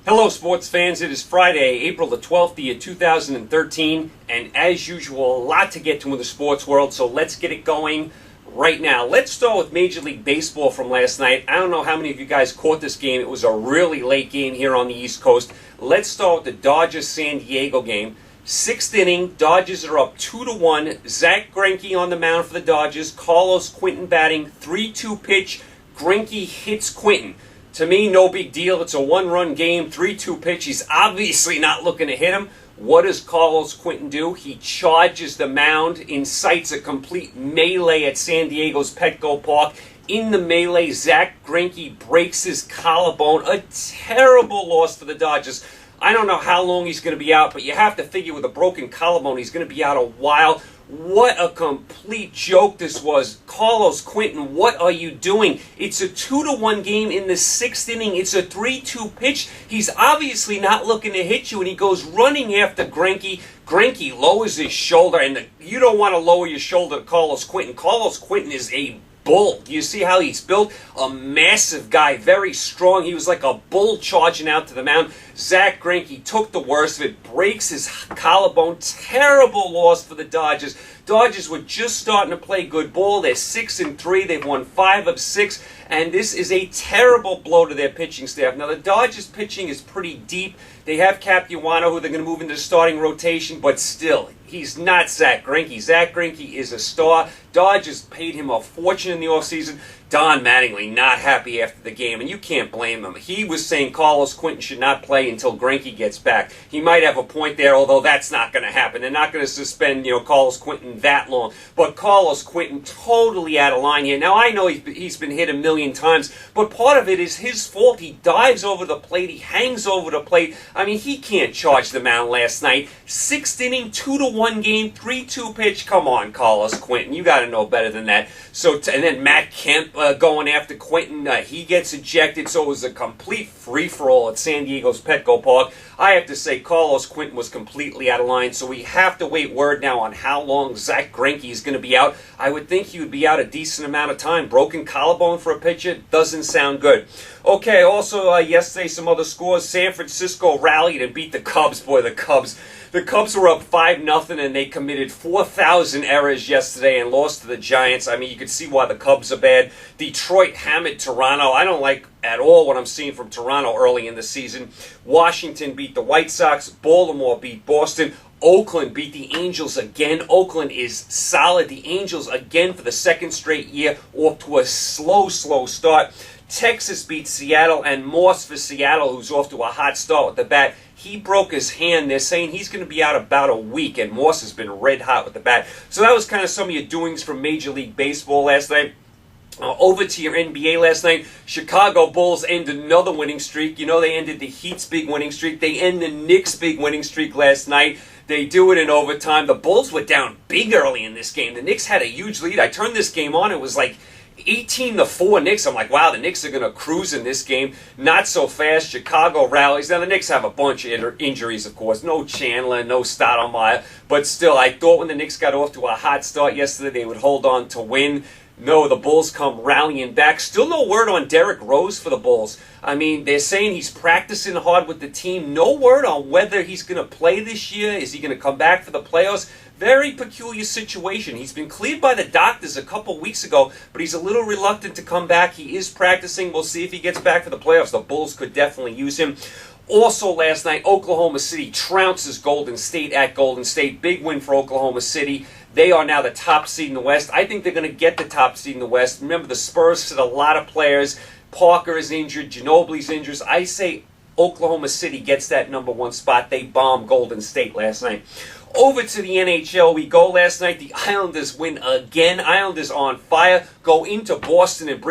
Hello, sports fans. It is Friday, April the 12th, the year 2013, and as usual, a lot to get to in the sports world, so let's get it going right now. Let's start with Major League Baseball from last night. I don't know how many of you guys caught this game. It was a really late game here on the East Coast. Let's start with the Dodgers-San Diego game. Sixth inning, Dodgers are up 2-1. Zack Greinke on the mound for the Dodgers. Carlos Quentin batting, 3-2 pitch. Greinke hits Quentin. To me, no big deal. It's a one-run game, 3-2 pitch. He's obviously not looking to hit him. What does Carlos Quentin do? He charges the mound, incites a complete melee at San Diego's Petco Park. In the melee, Zack Greinke breaks his collarbone. A terrible loss for the Dodgers. I don't know how long he's going to be out, but you have to figure with a broken collarbone, he's going to be out a while. What a complete joke this was. Carlos Quentin, what are you doing? It's a 2-1 game in the sixth inning. It's a 3-2 pitch. He's obviously not looking to hit you, and he goes running after Greinke. Greinke lowers his shoulder, and you don't want to lower your shoulder to Carlos Quentin. Carlos Quentin is a bull. Do you see how he's built? A massive guy, very strong. He was like a bull charging out to the mound. Zack Greinke took the worst of it, breaks his collarbone. Terrible loss for the Dodgers. Dodgers were just starting to play good ball. They're 6-3. They've won 5 of 6. And this is a terrible blow to their pitching staff. Now, the Dodgers' pitching is pretty deep. They have Capuano, who they're going to move into the starting rotation, but still, he's not Zack Greinke. Zack Greinke is a star. Dodgers paid him a fortune in the offseason. Don Mattingly not happy after the game, and you can't blame him. He was saying Carlos Quentin should not play until Greinke gets back. He might have a point there, although that's not going to happen. They're not going to suspend, Carlos Quentin that long. But Carlos Quentin totally out of line here. Now, I know he's been hit a million times, but part of it is his fault. He dives over the plate. He hangs over the plate. I mean, he can't charge the mound last night. Sixth inning, 2-1 game, 3-2 pitch. Come on, Carlos Quentin. You got to know better than that. And then Matt Kemp going after Quentin. He gets ejected, so it was a complete free-for-all at San Diego's Petco Park. I have to say Carlos Quentin was completely out of line, so we have to wait word now on how long Zack Greinke is going to be out. I would think he would be out a decent amount of time. Broken collarbone for a pitcher doesn't sound good. Okay, also yesterday some other scores. San Francisco rallied and beat the Cubs. Boy, the Cubs were up 5-0, and they committed 4,000 errors yesterday and lost to the Giants. I mean, you could see why the Cubs are bad. Detroit hammered Toronto. I don't like at all what I'm seeing from Toronto early in the season. Washington beat the White Sox. Baltimore beat Boston. Oakland beat the Angels again. Oakland is solid. The Angels again for the second straight year off to a slow start. Texas beat Seattle, and Moss for Seattle, who's off to a hot start with the bat. He broke his hand. They're saying he's going to be out about a week, and Moss has been red hot with the bat. So that was kind of some of your doings from Major League Baseball last night. Over to your NBA last night, Chicago Bulls ended another winning streak. They ended the Heat's big winning streak. They end the Knicks' big winning streak last night. They do it in overtime. The Bulls were down big early in this game. The Knicks had a huge lead. I turned this game on. It was like 18-4 Knicks. I'm like, wow, the Knicks are going to cruise in this game. Not so fast. Chicago rallies. Now, the Knicks have a bunch of injuries, of course. No Chandler, no Stoudemire. But still, I thought when the Knicks got off to a hot start yesterday, they would hold on to win. No, the Bulls come rallying back. Still no word on Derrick Rose for the Bulls. I mean, they're saying he's practicing hard with the team. No word on whether he's going to play this year. Is he going to come back for the playoffs? Very peculiar situation. He's been cleared by the doctors a couple weeks ago, but he's a little reluctant to come back. He is practicing. We'll see if he gets back for the playoffs. The Bulls could definitely use him. Also last night, Oklahoma City trounces Golden State at Golden State. Big win for Oklahoma City. They are now the top seed in the West. I think they're going to get the top seed in the West. Remember, the Spurs sit a lot of players. Parker is injured. Ginobili's injured. I say Oklahoma City gets that number 1 spot. They bombed Golden State last night. Over to the NHL we go last night. The Islanders win again. Islanders on fire. Go into Boston and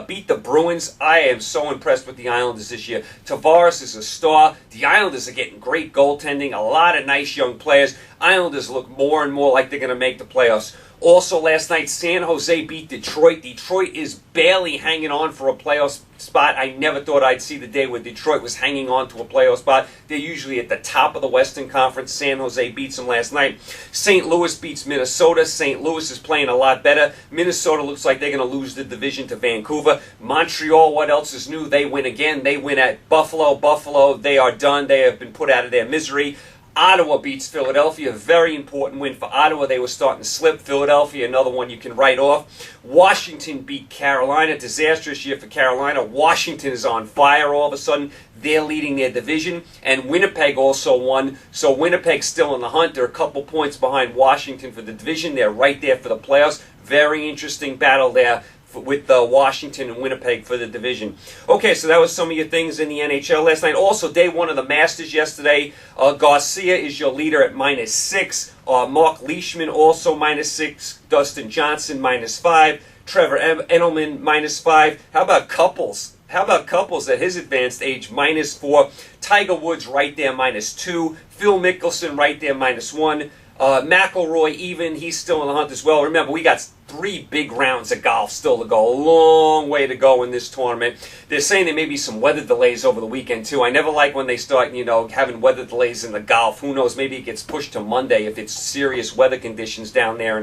beat the Bruins. I am so impressed with the Islanders this year. Tavares is a star. The Islanders are getting great goaltending. A lot of nice young players. Islanders look more and more like they're going to make the playoffs. Also last night, San Jose beat Detroit. Detroit is barely hanging on for a playoff spot. I never thought I'd see the day where Detroit was hanging on to a playoff spot. They're usually at the top of the Western Conference. San Jose beats them last night. St. Louis beats Minnesota. St. Louis is playing a lot better. Minnesota looks like they're going to lose the division to Vancouver. Montreal, what else is new? They win again. They win at Buffalo. Buffalo, they are done. They have been put out of their misery. Ottawa beats Philadelphia. Very important win for Ottawa. They were starting to slip. Philadelphia, another one you can write off. Washington beat Carolina. Disastrous year for Carolina. Washington is on fire all of a sudden. They're leading their division. And Winnipeg also won. So Winnipeg's still in the hunt. They're a couple points behind Washington for the division. They're right there for the playoffs. Very interesting battle there with Washington and Winnipeg for the division. Okay, so that was some of your things in the NHL last night. Also, day one of the Masters yesterday. Garcia is your leader at -6. Mark Leishman also -6. Dustin Johnson -5. Trevor Edelman -5. How about Couples? How about Couples at his advanced age, -4. Tiger Woods right there, -2. Phil Mickelson right there, -1. McIlroy even, he's still in the hunt as well. Remember, we got 3 big rounds of golf still to go. A long way to go in this tournament. They're saying there may be some weather delays over the weekend, too. I never like when they start, having weather delays in the golf. Who knows, maybe it gets pushed to Monday if it's serious weather conditions down there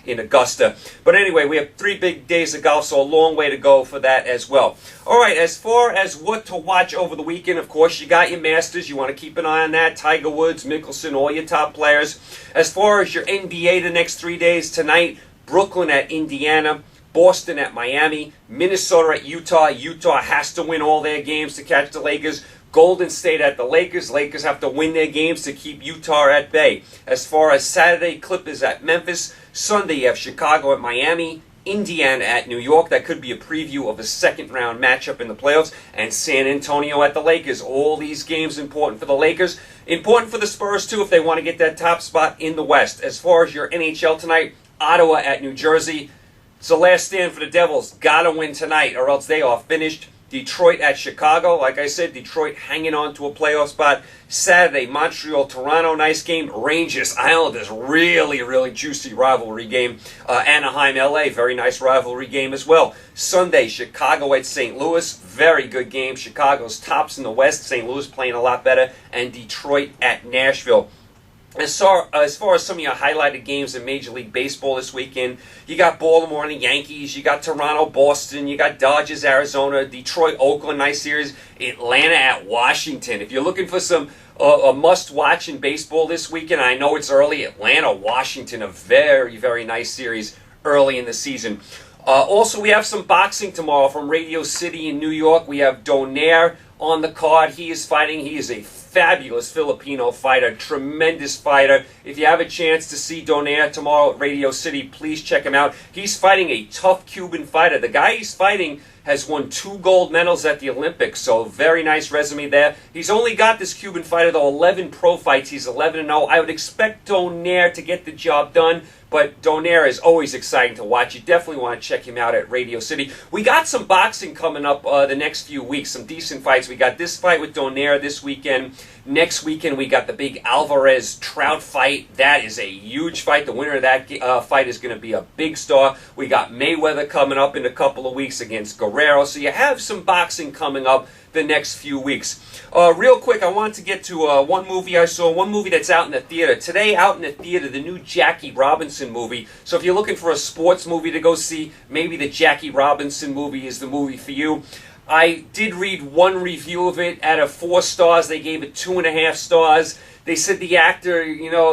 in Augusta. But anyway, we have 3 big days of golf, so a long way to go for that as well. All right, as far as what to watch over the weekend, of course, you got your Masters. You want to keep an eye on that. Tiger Woods, Mickelson, all your top players. As far as your NBA the next 3 days, tonight, Brooklyn at Indiana, Boston at Miami, Minnesota at Utah. Utah has to win all their games to catch the Lakers. Golden State at the Lakers. Lakers have to win their games to keep Utah at bay. As far as Saturday, Clippers at Memphis. Sunday, you have Chicago at Miami, Indiana at New York. That could be a preview of a second-round matchup in the playoffs. And San Antonio at the Lakers. All these games important for the Lakers. Important for the Spurs, too, if they want to get that top spot in the West. As far as your NHL tonight, Ottawa at New Jersey. It's the last stand for the Devils. Gotta win tonight or else they are finished. Detroit at Chicago. Like I said, Detroit hanging on to a playoff spot. Saturday, Montreal, Toronto, nice game. Rangers, Islanders, really, really juicy rivalry game. Anaheim, LA, very nice rivalry game as well. Sunday, Chicago at St. Louis, very good game. Chicago's tops in the West. St. Louis playing a lot better. And Detroit at Nashville. As far as some of your highlighted games in Major League Baseball this weekend, you got Baltimore and the Yankees, you got Toronto, Boston, you got Dodgers, Arizona, Detroit, Oakland, nice series, Atlanta at Washington. If you're looking for some a must-watch in baseball this weekend, I know it's early, Atlanta, Washington, a very, very nice series early in the season. Also, we have some boxing tomorrow from Radio City in New York. We have Donaire on the card. He is fighting. He is a fabulous Filipino fighter, tremendous fighter. If you have a chance to see Donaire tomorrow at Radio City, please check him out. He's fighting a tough Cuban fighter. The guy he's fighting has won 2 gold medals at the Olympics, so very nice resume there. He's only got, this Cuban fighter, though, 11 pro fights. He's 11-0. I would expect Donaire to get the job done, but Donaire is always exciting to watch. You definitely want to check him out at Radio City. We got some boxing coming up the next few weeks, some decent fights. We got this fight with Donaire this weekend. Next weekend, we got the big Alvarez-Trout fight. That is a huge fight. The winner of that fight is going to be a big star. We got Mayweather coming up in a couple of weeks against Guerrero. So you have some boxing coming up the next few weeks. Real quick, I wanted to get to one movie I saw, one movie that's out in the theater. Today, out in the theater, the new Jackie Robinson movie. So if you're looking for a sports movie to go see, maybe the Jackie Robinson movie is the movie for you. I did read one review of it. Out of 4 stars, they gave it 2.5 stars. They said the actor,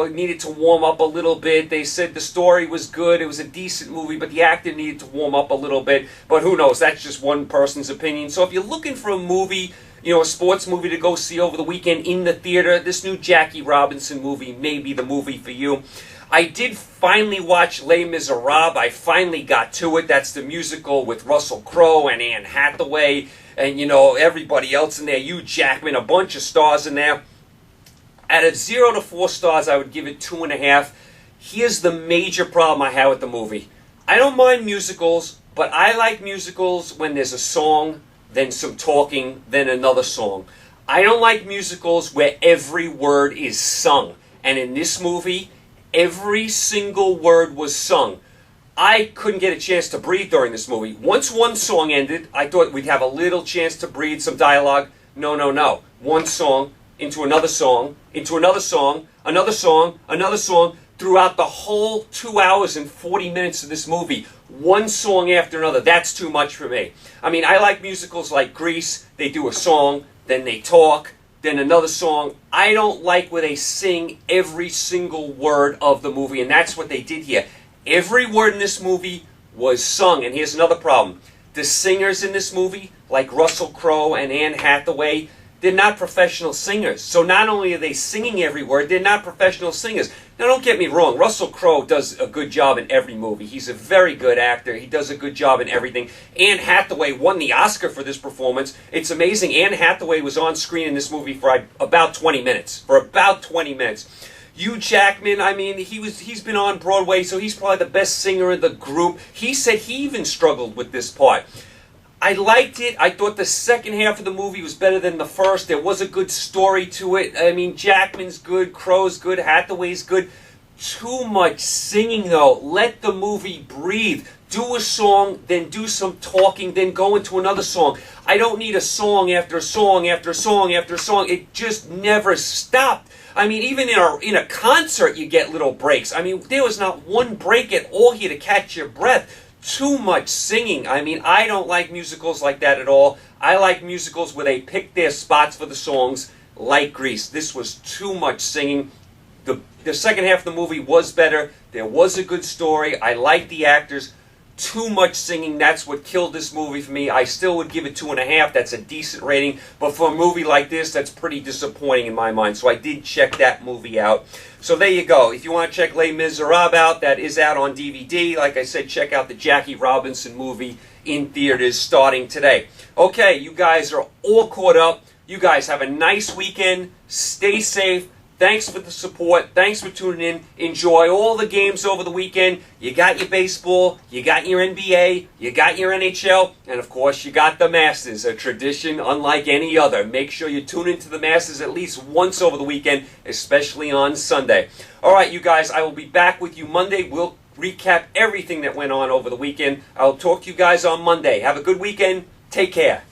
needed to warm up a little bit. They said the story was good. It was a decent movie, but the actor needed to warm up a little bit. But who knows? That's just one person's opinion. So if you're looking for a movie, a sports movie to go see over the weekend in the theater, this new Jackie Robinson movie may be the movie for you. I did finally watch Les Miserables. I finally got to it. That's the musical with Russell Crowe and Anne Hathaway and, everybody else in there. Hugh Jackman, a bunch of stars in there. Out of 0 to 4 stars, I would give it 2.5. Here's the major problem I have with the movie. I don't mind musicals, but I like musicals when there's a song, then some talking, then another song. I don't like musicals where every word is sung. And in this movie, Every single word was sung. I couldn't get a chance to breathe during this movie. Once one song ended, I thought we'd have a little chance to breathe, some dialogue. No, no, no. One song, into another song, into another song, another song, another song. Throughout the whole 2 hours and 40 minutes of this movie, one song after another. That's too much for me. I mean, I like musicals like Grease. They do a song, then they talk, then another song. I don't like where they sing every single word of the movie, and that's what they did here. Every word in this movie was sung, and here's another problem. The singers in this movie, like Russell Crowe and Anne Hathaway, they're not professional singers. So not only are they singing every word, they're not professional singers. Now don't get me wrong, Russell Crowe does a good job in every movie. He's a very good actor. He does a good job in everything. Anne Hathaway won the Oscar for this performance. It's amazing. Anne Hathaway was on screen in this movie for about 20 minutes. Hugh Jackman, I mean, he's been on Broadway, so he's probably the best singer in the group. He said he even struggled with this part. I liked it. I thought the second half of the movie was better than the first. There was a good story to it. I mean, Jackman's good, Crowe's good, Hathaway's good. Too much singing, though. Let the movie breathe. Do a song, then do some talking, then go into another song. I don't need a song after a song after a song after a song. It just never stopped. I mean, even in a concert, you get little breaks. I mean, there was not one break at all here to catch your breath. Too much singing. I mean, I don't like musicals like that at all. I like musicals where they pick their spots for the songs, like Grease. This was too much singing. The second half of the movie was better. There was a good story. I liked the actors. Too much singing. That's what killed this movie for me. I still would give it 2.5. That's a decent rating. But for a movie like this, that's pretty disappointing in my mind. So I did check that movie out. So there you go. If you want to check Les Miserables out, that is out on DVD. Like I said, check out the Jackie Robinson movie in theaters starting today. Okay, you guys are all caught up. You guys have a nice weekend. Stay safe. Thanks for the support. Thanks for tuning in. Enjoy all the games over the weekend. You got your baseball, you got your NBA, you got your NHL, and of course you got the Masters, a tradition unlike any other. Make sure you tune into the Masters at least once over the weekend, especially on Sunday. All right, you guys, I will be back with you Monday. We'll recap everything that went on over the weekend. I'll talk to you guys on Monday. Have a good weekend. Take care.